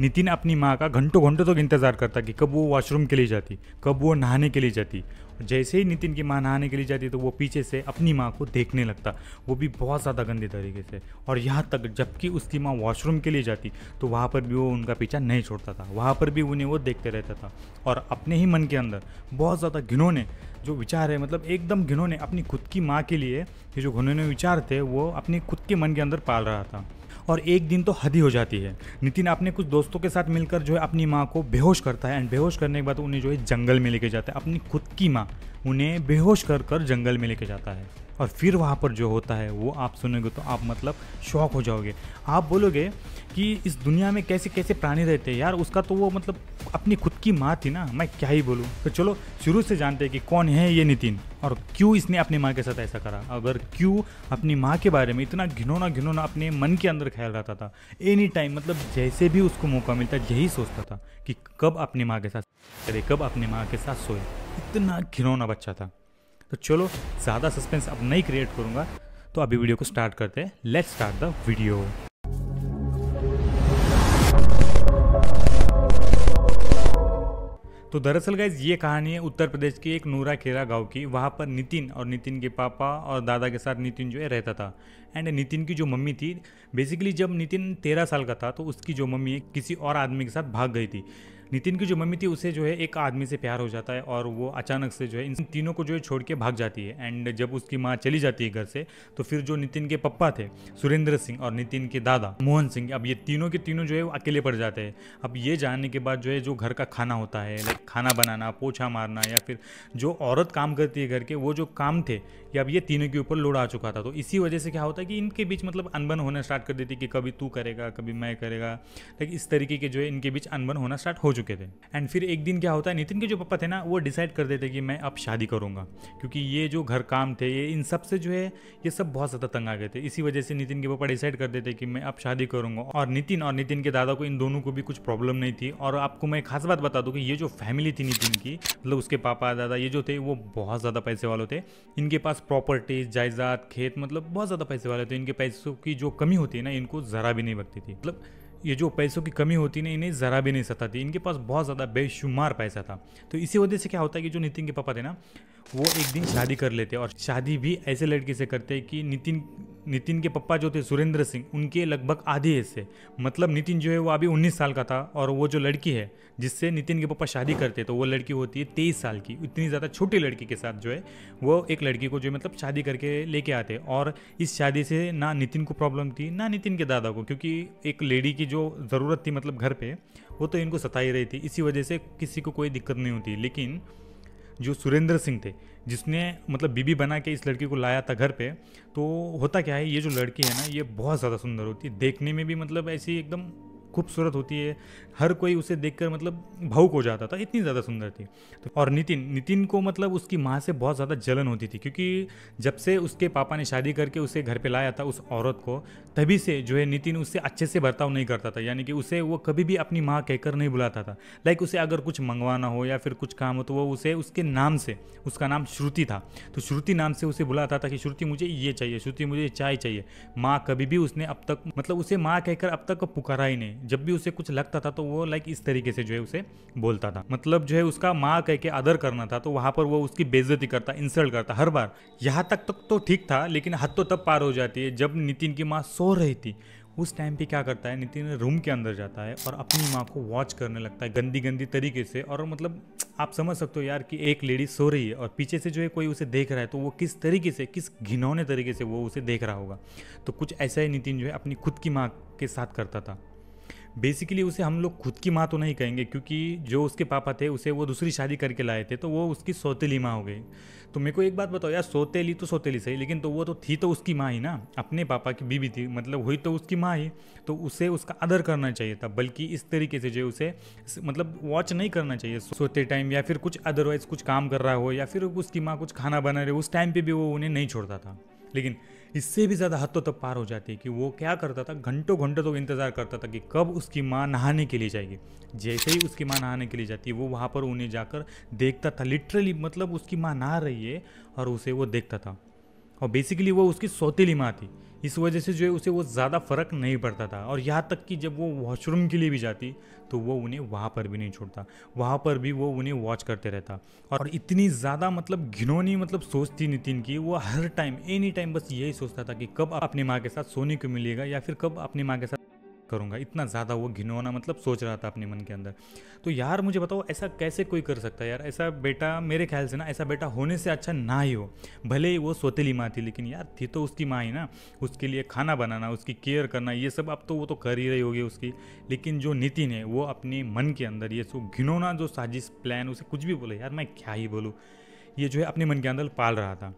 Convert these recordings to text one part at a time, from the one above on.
नितिन अपनी माँ का घंटों घंटों तक इंतज़ार करता कि कब वो वॉशरूम के लिए जाती, कब वो नहाने के लिए जाती। जैसे ही नितिन की माँ नहाने के लिए जाती तो वो पीछे से अपनी माँ को देखने लगता, वो भी बहुत ज़्यादा गंदे तरीके से। और यहाँ तक जबकि उसकी माँ वॉशरूम के लिए जाती तो वहाँ पर भी वो उनका पीछा नहीं छोड़ता था, वहाँ पर भी उन्हें वो देखते रहता था। और अपने ही मन के अंदर बहुत ज़्यादा घिनौने जो विचार है, मतलब एकदम घिनौने अपनी खुद की माँ के लिए ये जो घिनौने विचार थे वो अपनी खुद के मन के अंदर पाल रहा था। और एक दिन तो हद ही हो जाती है। नितिन अपने कुछ दोस्तों के साथ मिलकर जो है अपनी माँ को बेहोश करता है एंड बेहोश करने के बाद उन्हें जो है जंगल में लेके जाता है। अपनी खुद की माँ उन्हें बेहोश कर कर जंगल में लेके जाता है। और फिर वहाँ पर जो होता है वो आप सुनोगे तो आप मतलब शॉक हो जाओगे। आप बोलोगे कि इस दुनिया में कैसे कैसे प्राणी रहते हैं यार, उसका तो वो मतलब अपनी खुद की माँ थी ना, मैं क्या ही बोलूँ। तो चलो शुरू से जानते हैं कि कौन है ये नितिन और क्यों इसने अपनी माँ के साथ ऐसा करा। अगर क्यों अपनी माँ के बारे में इतना घिनौना घिनौना अपने मन के अंदर ख्याल रखता था एनी टाइम, मतलब जैसे भी उसको मौका मिलता यही सोचता था कि कब अपनी माँ के साथ करे, कब अपनी माँ के साथ सोए। इतना घिनौना बच्चा था। तो चलो ज़्यादा सस्पेंस अब नहीं क्रिएट करूँगा, तो अभी वीडियो को स्टार्ट करते हैं। Let's start the video. तो दरअसल गाइज ये कहानी है उत्तर प्रदेश के एक नूरा खेरा गांव की। वहाँ पर नितिन और नितिन के पापा और दादा के साथ नितिन जो है रहता था। एंड नितिन की जो मम्मी थी, बेसिकली जब नितिन 13 साल का था तो उसकी जो मम्मी है किसी और आदमी के साथ भाग गई थी। नितिन की जो मम्मी थी उसे जो है एक आदमी से प्यार हो जाता है और वो अचानक से जो है इन तीनों को जो है छोड़ के भाग जाती है। एंड जब उसकी माँ चली जाती है घर से तो फिर जो नितिन के पप्पा थे सुरेंद्र सिंह और नितिन के दादा मोहन सिंह, अब ये तीनों के तीनों जो है वो अकेले पड़ जाते हैं। अब ये जानने के बाद जो है जो घर का खाना होता है, लाइक खाना बनाना, पोछा मारना या फिर जो औरत काम करती है घर के, वो जो काम थे ये अब ये तीनों के ऊपर लोड आ चुका था। तो इसी वजह से क्या होता है कि इनके बीच मतलब अनबन होना स्टार्ट कर देती कि कभी तू करेगा कभी मैं करेगा, लाइक इस तरीके के जो है इनके बीच अनबन होना स्टार्ट हो चुके थे। एंड फिर एक दिन क्या होता है, नितिन के जो पापा थे ना वो डिसाइड कर देते कि मैं अब शादी करूंगा, क्योंकि ये जो घर काम थे ये इन सब से जो है ये सब बहुत ज़्यादा तंग आ गए थे। इसी वजह से नितिन के पापा डिसाइड कर देते कि मैं अब शादी करूंगा। और नितिन के दादा को इन दोनों को भी कुछ प्रॉब्लम नहीं थी। और आपको मैं खास बात बता दूं कि ये जो फैमिली थी नितिन की, मतलब उसके पापा दादा ये जो थे वो बहुत ज़्यादा पैसे वाले थे। इनके पास प्रॉपर्टीज जायदाद खेत, मतलब बहुत ज़्यादा पैसे वाले थे। इनके पैसों की जो कमी होती है ना इनको ज़रा भी नहीं लगती थी। मतलब ये जो पैसों की कमी होती ना इन्हें ज़रा भी नहीं सताती। इनके पास बहुत ज़्यादा बेशुमार पैसा था। तो इसी वजह से क्या होता है कि जो नितिन के पापा थे ना वो एक दिन शादी कर लेते और शादी भी ऐसे लड़के से करते कि नितिन के पापा जो थे सुरेंद्र सिंह उनके लगभग आधे हिस्से, मतलब नितिन जो है वो अभी 19 साल का था और वो जो लड़की है जिससे नितिन के पापा शादी करते तो वो लड़की होती है 23 साल की। इतनी ज़्यादा छोटी लड़की के साथ जो है वो एक लड़की को जो मतलब शादी करके लेके आते। और इस शादी से ना नितिन को प्रॉब्लम थी ना नितिन के दादा को, क्योंकि एक लेडी की जो ज़रूरत थी मतलब घर पे वो तो इनको सता ही रही थी। इसी वजह से किसी को कोई दिक्कत नहीं होती। लेकिन जो सुरेंद्र सिंह थे जिसने मतलब बीबी बना के इस लड़की को लाया था घर पे, तो होता क्या है ये जो लड़की है ना ये बहुत ज़्यादा सुंदर होती है, देखने में भी मतलब ऐसी एकदम खूबसूरत होती है। हर कोई उसे देखकर मतलब भावुक हो जाता था, इतनी ज़्यादा सुंदर थी। तो और नितिन को मतलब उसकी माँ से बहुत ज़्यादा जलन होती थी, क्योंकि जब से उसके पापा ने शादी करके उसे घर पे लाया था उस औरत को, तभी से जो है नितिन उससे अच्छे से बर्ताव नहीं करता था। यानी कि उसे वो कभी भी अपनी माँ कहकर नहीं बुलाता था। लाइक उसे अगर कुछ मंगवाना हो या फिर कुछ काम हो तो वो उसे उसके नाम से, उसका नाम श्रुति था तो श्रुति नाम से उसे बुलाता था कि श्रुति मुझे ये चाहिए, श्रुति मुझे चाय चाहिए। माँ कभी भी उसने अब तक मतलब उसे माँ कहकर अब तक पुकारा ही नहीं। जब भी उसे कुछ लगता था तो वो लाइक इस तरीके से जो है उसे बोलता था, मतलब जो है उसका माँ कह के आदर करना था तो वहां पर वो उसकी बेइज्जती करता, इंसल्ट करता हर बार। यहाँ तक तो ठीक था, लेकिन हद तो तब पार हो जाती है जब नितिन की माँ सो रही थी। उस टाइम पे क्या करता है नितिन रूम के अंदर जाता है और अपनी माँ को वॉच करने लगता है गंदी गंदी तरीके से। और मतलब आप समझ सकते हो यार कि एक लेडी सो रही है और पीछे से जो है कोई उसे देख रहा है, तो वो किस तरीके से, किस घिनौने तरीके से वो उसे देख रहा होगा। तो कुछ ऐसा ही नितिन जो है अपनी खुद की माँ के साथ करता था। बेसिकली उसे हम लोग खुद की माँ तो नहीं कहेंगे, क्योंकि जो उसके पापा थे उसे वो दूसरी शादी करके लाए थे तो वो उसकी सौतेली माँ हो गई। तो मेरे को एक बात बताओ यार, सौतेली तो सौतेली सही, लेकिन तो वो तो थी तो उसकी माँ ही ना, अपने पापा की बीवी थी, मतलब हुई तो उसकी माँ ही। तो उसे उसका आदर करना चाहिए था, बल्कि इस तरीके से जो है उसे मतलब वॉच नहीं करना चाहिए सोते टाइम, या फिर कुछ अदरवाइज कुछ काम कर रहा हो या फिर उसकी माँ कुछ खाना बना रही हो उस टाइम पर भी वो उन्हें नहीं छोड़ता था। लेकिन इससे भी ज़्यादा हद तो तब पार हो जाती है कि वो क्या करता था, घंटों घंटों तो इंतज़ार करता था कि कब उसकी माँ नहाने के लिए जाएगी। जैसे ही उसकी माँ नहाने के लिए जाती है वो वहाँ पर उन्हें जाकर देखता था, लिटरली मतलब उसकी माँ नहा रही है और उसे वो देखता था। और बेसिकली वो उसकी सौतेली माँ थी। इस वजह से जो है उसे वो ज़्यादा फ़र्क नहीं पड़ता था, और यहाँ तक कि जब वो वॉशरूम के लिए भी जाती तो वो उन्हें वहाँ पर भी नहीं छोड़ता, वहाँ पर भी वो उन्हें वॉच करते रहता। और इतनी ज़्यादा मतलब घिनौनी मतलब सोच थी नितिन की, वो हर टाइम एनी टाइम बस यही सोचता था कि कब अपनी माँ के साथ सोने को मिलेगा या फिर कब अपनी माँ के साथ करूँगा। इतना ज़्यादा वो घिनौना मतलब सोच रहा था अपने मन के अंदर। तो यार मुझे बताओ ऐसा कैसे कोई कर सकता है यार? ऐसा बेटा मेरे ख्याल से ना, ऐसा बेटा होने से अच्छा ना ही हो। भले ही वो सौतेली माँ थी, लेकिन यार थी तो उसकी माँ ही ना। उसके लिए खाना बनाना, उसकी केयर करना, ये सब अब तो वो तो कर ही रही होगी उसकी। लेकिन जो नितिन है वो अपने मन के अंदर ये सब घिनौना जो साजिश प्लान, उसे कुछ भी बोले यार, मैं क्या ही बोलूँ, ये जो है अपने मन के अंदर पाल रहा था।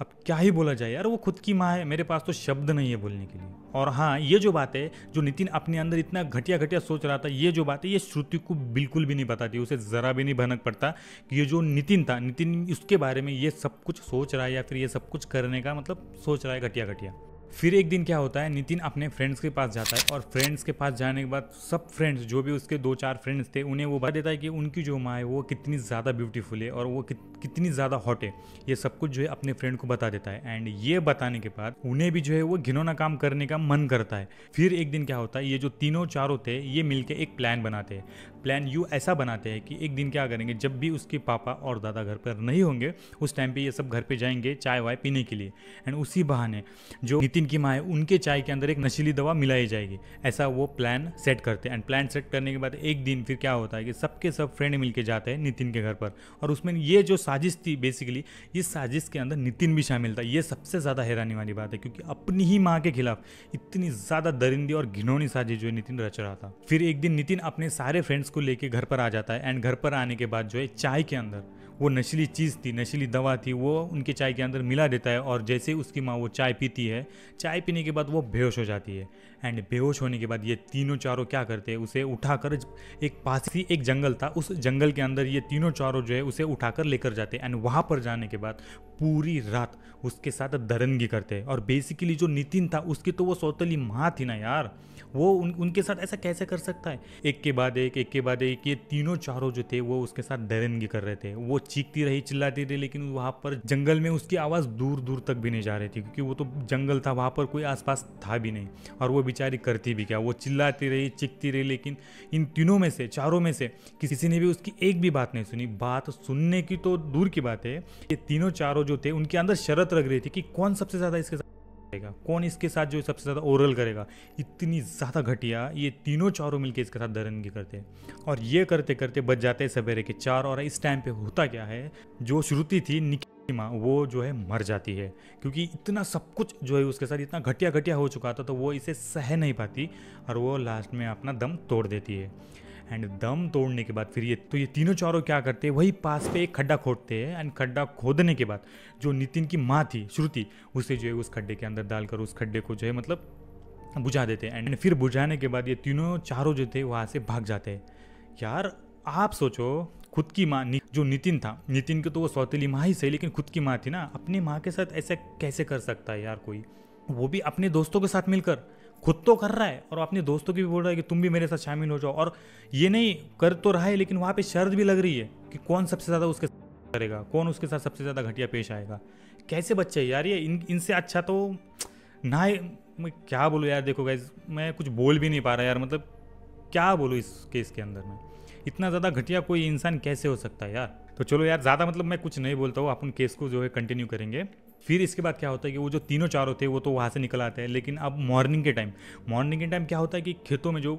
अब क्या ही बोला जाए यार, वो खुद की माँ है, मेरे पास तो शब्द नहीं है बोलने के लिए। और हाँ, ये जो बात है, जो नितिन अपने अंदर इतना घटिया घटिया सोच रहा था, ये जो बात है ये श्रुति को बिल्कुल भी नहीं बताती, उसे ज़रा भी नहीं भनक पड़ता कि ये जो नितिन था, नितिन उसके बारे में ये सब कुछ सोच रहा है या फिर ये सब कुछ करने का मतलब सोच रहा है घटिया घटिया। फिर एक दिन क्या होता है, नितिन अपने फ्रेंड्स के पास जाता है, और फ्रेंड्स के पास जाने के बाद सब फ्रेंड्स जो भी उसके 2-4 फ्रेंड्स थे उन्हें वो बता देता है कि उनकी जो माँ है वो कितनी ज़्यादा ब्यूटीफुल है और वो कितनी ज़्यादा हॉट है। ये सब कुछ जो है अपने फ्रेंड को बता देता है, एंड ये बताने के बाद उन्हें भी जो है वो घिनौना काम करने का मन करता है। फिर एक दिन क्या होता है, ये जो तीनों चारों थे ये मिलके एक प्लान बनाते हैं। प्लान यू ऐसा बनाते हैं कि एक दिन क्या करेंगे, जब भी उसके पापा और दादा घर पर नहीं होंगे उस टाइम पे ये सब घर पे जाएंगे चाय वाय पीने के लिए, एंड उसी बहाने जो नितिन की माँ है उनके चाय के अंदर एक नशीली दवा मिलाई जाएगी। ऐसा वो प्लान सेट करते हैं, एंड प्लान सेट करने के बाद एक दिन फिर क्या होता है कि सबके सब फ्रेंड मिलके जाते हैं नितिन के घर पर, और उसमें ये जो साजिश थी बेसिकली, इस साजिश के अंदर नितिन भी शामिल था। ये सबसे ज़्यादा हैरानी वाली बात है, क्योंकि अपनी ही माँ के खिलाफ इतनी ज़्यादा दरिंदी और घिनौनी साजिश जो है नितिन रच रहा था। फिर एक दिन नितिन अपने सारे फ्रेंड्स को लेके घर पर आ जाता है, एंड घर पर आने के बाद जो है चाय के अंदर वो नशीली चीज़ थी, नशीली दवा थी, वो उनके चाय के अंदर मिला देता है। और जैसे उसकी माँ वो चाय पीती है, चाय पीने के बाद वो बेहोश हो जाती है, एंड बेहोश होने के बाद ये तीनों चारों क्या करते हैं, उसे उठाकर एक पास ही एक जंगल था, उस जंगल के अंदर ये तीनों चारों जो है उसे उठाकर लेकर जाते हैं, एंड वहाँ पर जाने के बाद पूरी रात उसके साथ दरंगी करते हैं। और बेसिकली जो नितिन था उसकी तो वो सौतेली माँ थी ना यार, वो उनके साथ ऐसा कैसे कर सकता है? एक के बाद एक ये तीनों चारों जो थे वो उसके साथ दरिंदगी कर रहे थे। वो चीखती रही, चिल्लाती रही, लेकिन वहाँ पर जंगल में उसकी आवाज़ दूर दूर तक भी नहीं जा रही थी, क्योंकि वो तो जंगल था, वहाँ पर कोई आसपास था भी नहीं। और वो बेचारी करती भी क्या, वो चिल्लाती रही, चीखती रही, लेकिन इन तीनों में से, चारों में से किसी ने भी उसकी एक भी बात नहीं सुनी। बात सुनने की तो दूर की बात है, ये तीनों चारों जो थे उनके अंदर शर्त लग रही थी कि कौन सबसे ज़्यादा इसके कौन इसके साथ जो सबसे ज़्यादा ओरल करेगा। इतनी ज़्यादा घटिया ये तीनों चारों मिलके इसके साथ दरंगी करते हैं, और ये करते करते बच जाते हैं सवेरे के 4। और इस टाइम पे होता क्या है, जो श्रुति थी निकी की माँ, वो जो है मर जाती है, क्योंकि इतना सब कुछ जो है उसके साथ इतना घटिया घटिया हो चुका था, तो वो इसे सह नहीं पाती और वो लास्ट में अपना दम तोड़ देती है। एंड दम तोड़ने के बाद फिर ये तीनों चारों क्या करते हैं, वही पास पे एक खड्डा खोदते हैं, एंड खड्डा खोदने के बाद जो नितिन की माँ थी श्रुति, उसे जो है उस खड्डे के अंदर डालकर उस खड्डे को जो है मतलब बुझा देते हैं। एंड फिर बुझाने के बाद ये तीनों चारों जो थे वहाँ से भाग जाते हैं। यार आप सोचो, खुद की माँ जो नितिन था, नितिन की तो वो सौतेली माँ ही सही, लेकिन खुद की माँ थी ना, अपनी माँ के साथ ऐसा कैसे कर सकता है यार कोई? वो भी अपने दोस्तों के साथ मिलकर, खुद तो कर रहा है और अपने दोस्तों की भी बोल रहा है कि तुम भी मेरे साथ शामिल हो जाओ। और ये नहीं कर तो रहा है, लेकिन वहाँ पे शर्त भी लग रही है कि कौन सबसे ज़्यादा उसके करेगा, कौन उसके साथ सबसे ज़्यादा घटिया पेश आएगा। कैसे बच्चे यार ये, इनसे अच्छा तो ना, मैं क्या बोलूँ यार। देखो गाइस, मैं कुछ बोल भी नहीं पा रहा यार, मतलब क्या बोलूँ इस केस के अंदर में। इतना ज़्यादा घटिया कोई इंसान कैसे हो सकता है यार। तो चलो यार, ज़्यादा मतलब मैं कुछ नहीं बोलता हूँ, अपन केस को जो है कंटिन्यू करेंगे। फिर इसके बाद क्या होता है कि वो जो तीनों चारों थे वो तो वहाँ से निकल आते हैं, लेकिन अब मॉर्निंग के टाइम क्या होता है कि खेतों में जो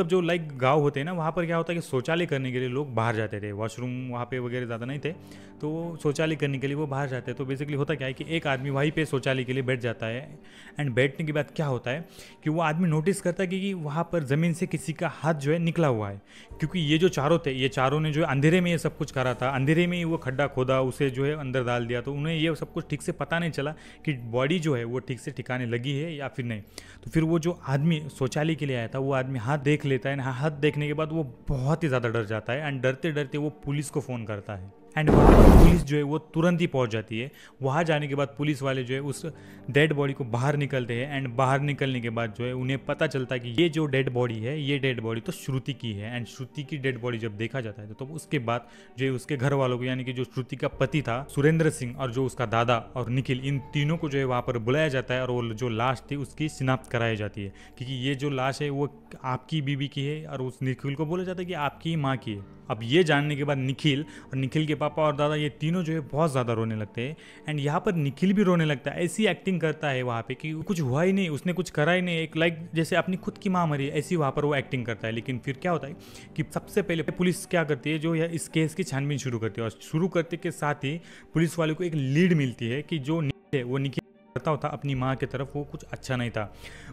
जो लाइक गाँव होते हैं ना, वहाँ पर क्या होता है कि शौचालय करने के लिए लोग बाहर जाते थे। वॉशरूम वहाँ पे वगैरह ज़्यादा नहीं थे, तो शौचालय करने के लिए वो बाहर जाते हैं। तो बेसिकली होता क्या है कि एक आदमी वहीं पे शौचालय के लिए बैठ जाता है, एंड बैठने के बाद क्या होता है कि वो आदमी नोटिस करता है कि वहाँ पर ज़मीन से किसी का हाथ जो है निकला हुआ है। क्योंकि ये जो चारों थे, ये चारों ने जो है अंधेरे में ये सब कुछ करा था, अंधेरे में ही वो खड्डा खोदा, उसे जो है अंदर डाल दिया, तो उन्हें ये सब कुछ ठीक से पता नहीं चला कि बॉडी जो है वो ठीक से ठिकाने लगी है या फिर नहीं। तो फिर वो जो आदमी शौचालय के लिए आया था, वो आदमी हाथ देख लेता है। हाथ देखने के बाद वो बहुत ही ज़्यादा डर जाता है, एंड डरते डरते वो पुलिस को फ़ोन करता है। एंड वहाँ पर पुलिस जो है वो तुरंत ही पहुँच जाती है। वहाँ जाने के बाद पुलिस वाले जो है उस डेड बॉडी को बाहर निकलते हैं एंड बाहर निकलने के बाद जो है उन्हें पता चलता है कि ये जो डेड बॉडी है ये डेड बॉडी तो श्रुति की है। एंड श्रुति की डेड बॉडी जब देखा जाता है तो उसके बाद जो है उसके घर वालों को, यानी कि जो श्रुति का पति था सुरेंद्र सिंह और जो उसका दादा और निखिल, इन तीनों को जो है वहाँ पर बुलाया जाता है और वो जो लाश थी उसकी शिनाख्त कराई जाती है, क्योंकि ये जो लाश है वो आपकी बीवी की है और उस निखिल को बोला जाता है कि आपकी माँ की है। अब ये जानने के बाद निखिल और निखिल के पापा और दादा ये तीनों जो है बहुत ज़्यादा रोने लगते हैं। एंड यहाँ पर निखिल भी रोने लगता है, ऐसी एक्टिंग करता है वहाँ पे कि कुछ हुआ ही नहीं, उसने कुछ करा ही नहीं, एक लाइक जैसे अपनी खुद की माँ मरी, ऐसी वहाँ पर वो एक्टिंग करता है। लेकिन फिर क्या होता है कि सबसे पहले पुलिस क्या करती है, जो है इस केस की छानबीन शुरू करती है और शुरू करते के साथ ही पुलिस वाले को एक लीड मिलती है कि जो निखिल है वो निखिल करता होता अपनी माँ की तरफ वो कुछ अच्छा नहीं था।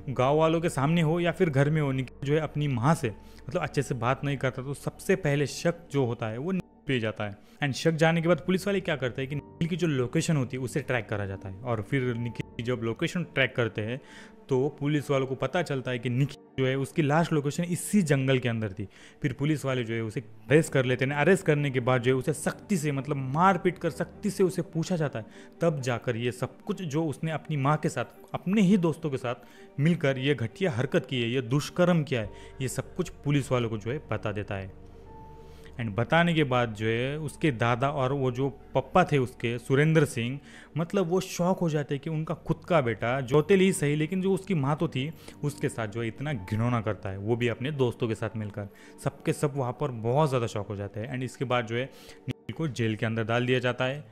गांव वालों के सामने हो या फिर घर में हो, निखिल जो है अपनी माँ से मतलब अच्छे से बात नहीं करता, तो सबसे पहले शक जो होता है वो निखिल पे जाता है। एंड शक जाने के बाद पुलिस वाले क्या करते हैं कि निखिल की जो लोकेशन होती है उसे ट्रैक करा जाता है और फिर निखिल की जब लोकेशन ट्रैक करते हैं तो पुलिस वालों को पता चलता है कि निखिल जो है उसकी लास्ट लोकेशन इसी जंगल के अंदर थी। फिर पुलिस वाले जो है उसे अरेस्ट कर लेते हैं। अरेस्ट करने के बाद जो है उसे सख्ती से मतलब मार पीट कर सख्ती से उसे पूछा जाता है, तब जाकर ये सब कुछ जो उसने अपनी माँ के साथ अपने ही दोस्तों के साथ मिलकर ये घटिया हरकत की है, ये दुष्कर्म किया है, ये सब कुछ पुलिस वालों को जो है बता देता है। एंड बताने के बाद जो है उसके दादा और वो जो पप्पा थे उसके सुरेंद्र सिंह, मतलब वो शौक हो जाते हैं कि उनका खुद का बेटा जोतेल ही सही लेकिन जो उसकी माँ तो थी उसके साथ जो है इतना घिनौना करता है, वो भी अपने दोस्तों के साथ मिलकर। सबके सब वहाँ पर बहुत ज़्यादा शौक हो जाते हैं। एंड इसके बाद जो है निखिल को जेल के अंदर डाल दिया जाता है।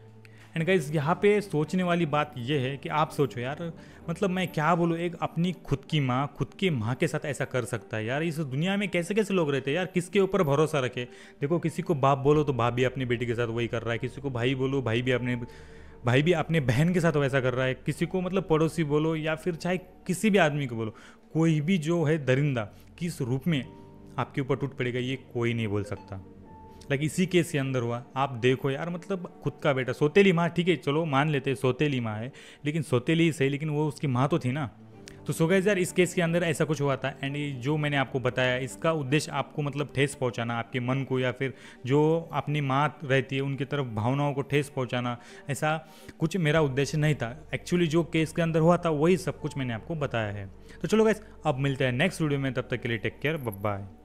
एंड गाइस यहाँ पे सोचने वाली बात ये है कि आप सोचो यार, मतलब मैं क्या बोलूँ, एक अपनी खुद की माँ खुद की माँ के साथ ऐसा कर सकता है यार। इस दुनिया में कैसे कैसे लोग रहते हैं यार, किसके ऊपर भरोसा रखे। देखो किसी को बाप बोलो तो बाप भी अपनी बेटी के साथ वही कर रहा है, किसी को भाई बोलो भाई भी अपने बहन के साथ वैसा कर रहा है, किसी को मतलब पड़ोसी बोलो या फिर चाहे किसी भी आदमी को बोलो, कोई भी जो है दरिंदा किस रूप में आपके ऊपर टूट पड़ेगा ये कोई नहीं बोल सकता। लाइक इसी केस के अंदर हुआ। आप देखो यार, मतलब खुद का बेटा, सौतेली माँ, ठीक है चलो मान लेते हैं सौतेली माँ है, लेकिन सौतेली ही सही, लेकिन वो उसकी माँ तो थी ना। तो सो गाइस यार इस केस के अंदर ऐसा कुछ हुआ था। एंड जो मैंने आपको बताया इसका उद्देश्य आपको मतलब ठेस पहुंचाना आपके मन को, या फिर जो अपनी माँ रहती है उनकी तरफ भावनाओं को ठेस पहुंचाना, ऐसा कुछ मेरा उद्देश्य नहीं था। एक्चुअली जो केस के अंदर हुआ था वही सब कुछ मैंने आपको बताया है। तो चलो गाइस अब मिलते हैं नेक्स्ट वीडियो में, तब तक के लिए टेक केयर, बाय बाय।